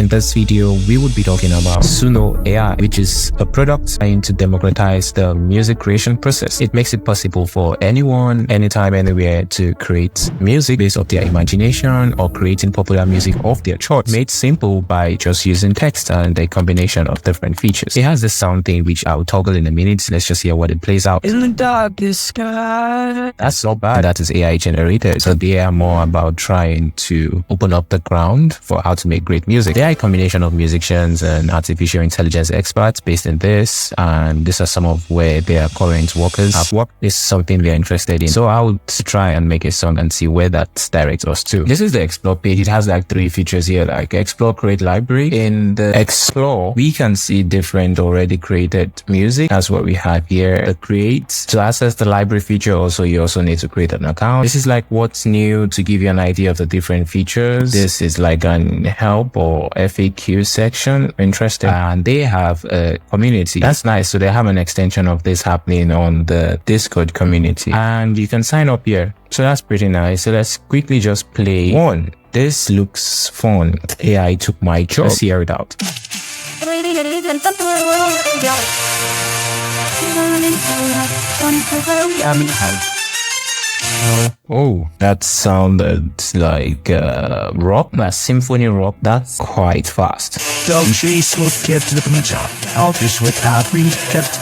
In this video, we would be talking about Suno AI, which is a product trying to democratize the music creation process. It makes it possible for anyone, anytime, anywhere to create music based off their imagination or creating popular music of their choice, made simple by just using text and a combination of different features. It has this sound thing which I'll toggle in a minute. Let's just hear what it plays out. In the darkest sky. That's not bad. That is AI generated. So they are more about trying to open up the ground for how to make great music. They are a combination of musicians and artificial intelligence experts based in this, and these are some of where their current workers have worked. This is something they're interested in. So I would try and make a song and see where that directs us to. This is the explore page. It has like 3 features here, like explore, create library. In the explore, we can see different already created music. That's what we have here. The create. To access the library feature, also you also need to create an account. This is like what's new to give you an idea of the different features. This is like an help or FAQ section. Interesting. And they have a community. That's nice. So they have an extension of this happening on the Discord community, and you can sign up here. So that's pretty nice. So let's quickly just play one. This looks fun. AI took my job. Let's hear it out. Oh, that sounded like rock, a symphony rock. That's quite fast. Don't chase with get to the commission. I'll just without read kept.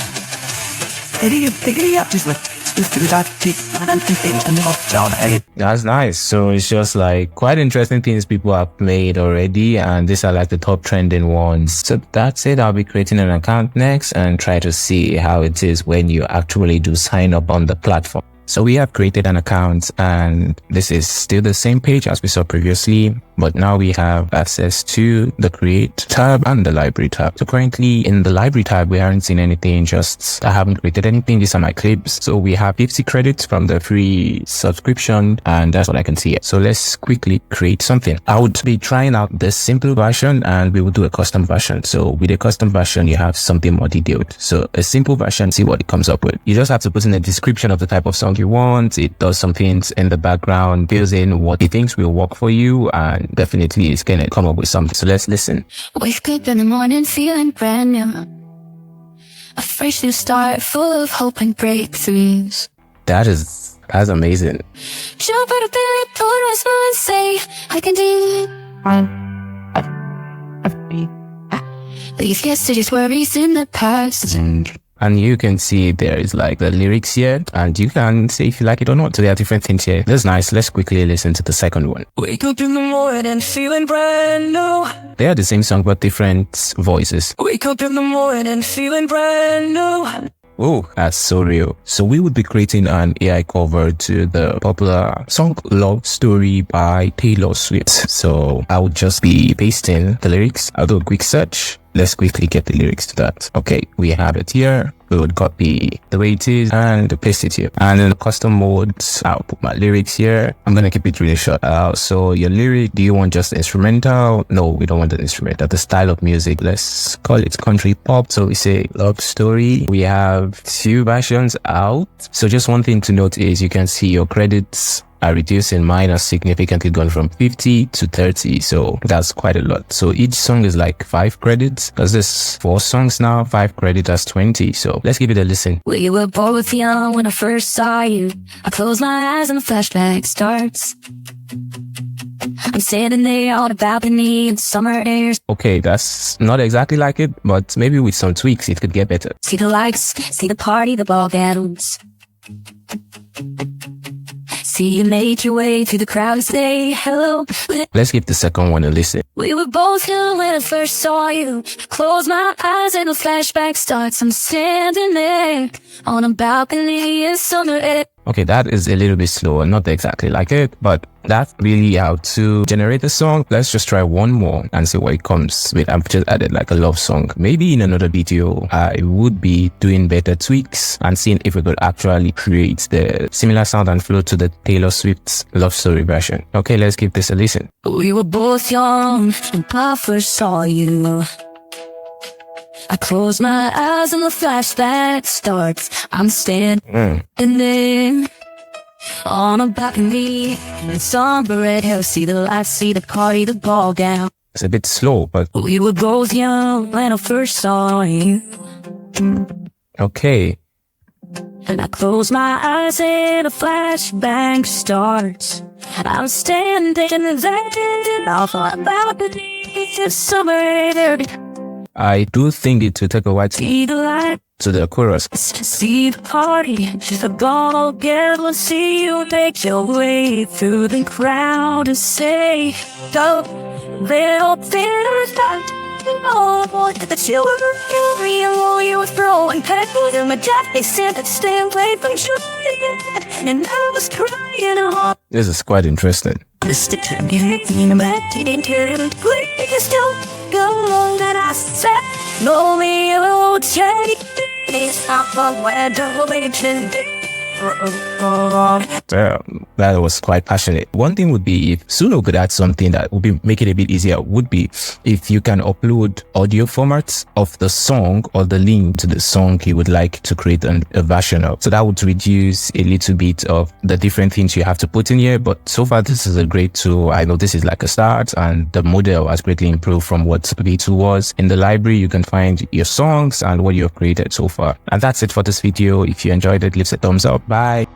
That's nice. So it's just like quite interesting things people have played already, and these are like the top trending ones. So that's it. I'll be creating an account next and try to see how it is when you actually do sign up on the platform. So we have created an account, and this is still the same page as we saw previously, but now we have access to the create tab and the library tab. So currently in the library tab, we haven't seen anything, just I haven't created anything. These are my clips. So we have 50 credits from the free subscription, and that's what I can see here. So let's quickly create something. I would be trying out the simple version, and we will do a custom version. So with a custom version, you have something more detailed. So a simple version, see what it comes up with. You just have to put in a description of the type of song you want. It does some things in the background, fills in what it thinks will work for you, and definitely it's gonna come up with something. So let's listen. Wake up in the morning feeling brand new, a fresh new start full of hope and breakthroughs. That's amazing. Jump out of bed, put on a smile and say, I can do it. Leave yesterday's worries in the past. And you can see there is like the lyrics here, and you can say if you like it or not. So there are different things here. That's nice. Let's quickly listen to the second one. Wake up in the morning feeling brand new. They are the same song but different voices. Wake up in the morning feeling brand new. Oh, that's so real. So we would be creating an AI cover to the popular song Love Story by Taylor Swift. So I would just be pasting the lyrics. I'll do a quick search. Let's quickly get the lyrics to that. Okay, we have it here. We would copy the way it is and paste it here. And in the custom modes, I'll put my lyrics here. I'm gonna keep it really short. So your lyric, do you want just instrumental? No, we don't want the instrumental. The style of music, let's call it country pop. So we say Love Story. We have 2 versions out. So just one thing to note is you can see your credits are reducing. Mine has significantly gone from 50 to 30, so that's quite a lot. So each song is like 5 credits. Because there's 4 songs now, 5 credits, that's 20. So let's give it a listen. We were both young when I first saw you. I close my eyes and the flashback starts. I'm standing there on a balcony in summer air. Okay, that's not exactly like it, but maybe with some tweaks it could get better. See the lights, see the party, the ball gowns. See you made your way through the crowd and say hello. Let's give the second one a listen. We were both young when I first saw you. Close my eyes and the flashback starts. I'm standing there on a balcony in summer air. Okay, that is a little bit slower, not exactly like it, but that's really how to generate a song. Let's just try one more and see what it comes with. I've just added like a love song. Maybe in another video, I would be doing better tweaks and seeing if we could actually create the similar sound and flow to the Taylor Swift's Love Story version. Okay, let's give this a listen. We were both young when I first saw you. I close my eyes and the flashback starts. I'm standing there on a balcony in summer red hill. See the lights, see the party, the ball gown. It's a bit slow, but We were both young when I first saw you. okay. And I close my eyes and a flashback starts. I'm standing there, off about the summer. I do think it will take a while to See the light, the chorus. see the party, the ball girl, and see you make your way through the crowd and say, go, they'll finish that. Oh, the children real you was throwing petals in my jacket. They said that stay away from shooting, and I was crying on. This is quite interesting. Just to me, back to the interior, please don't go that I said, no, me will change. It's not the weather, Damn, that was quite passionate. One thing would be if Suno could add something that would be make it a bit easier would be if you can upload audio formats of the song or the link to the song you would like to create a version of. So that would reduce a little bit of the different things you have to put in here. But so far, this is a great tool. I know this is like a start, and the model has greatly improved from what V2 was. In the library, you can find your songs and what you have created so far. And that's it for this video. If you enjoyed it, leave a thumbs up. Bye.